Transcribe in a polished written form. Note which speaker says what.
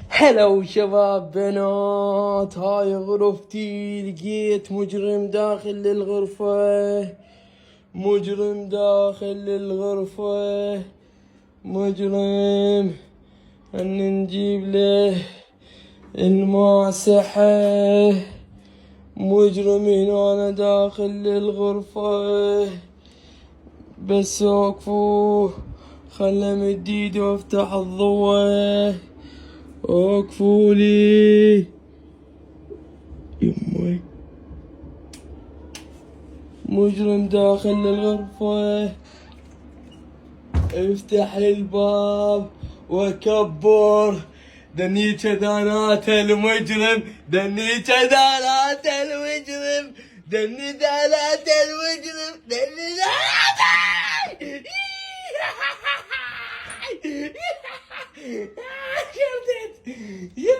Speaker 1: هلا شباب بنات، هاي غرفتي. لقيت مجرم داخل الغرفة، مجرم داخل الغرفة، مجرم. أن نجيب له الماسحة. مجرم هنا داخل الغرفة، بس وقفوا خله مد ايدي وافتح الضوء. وقفوا لي يمي. مجرم داخل الغرفة، افتح الباب وكبر. دني دانات المجرم، دني دانات المجرم، دني دانات المجرم، دني دانات. يا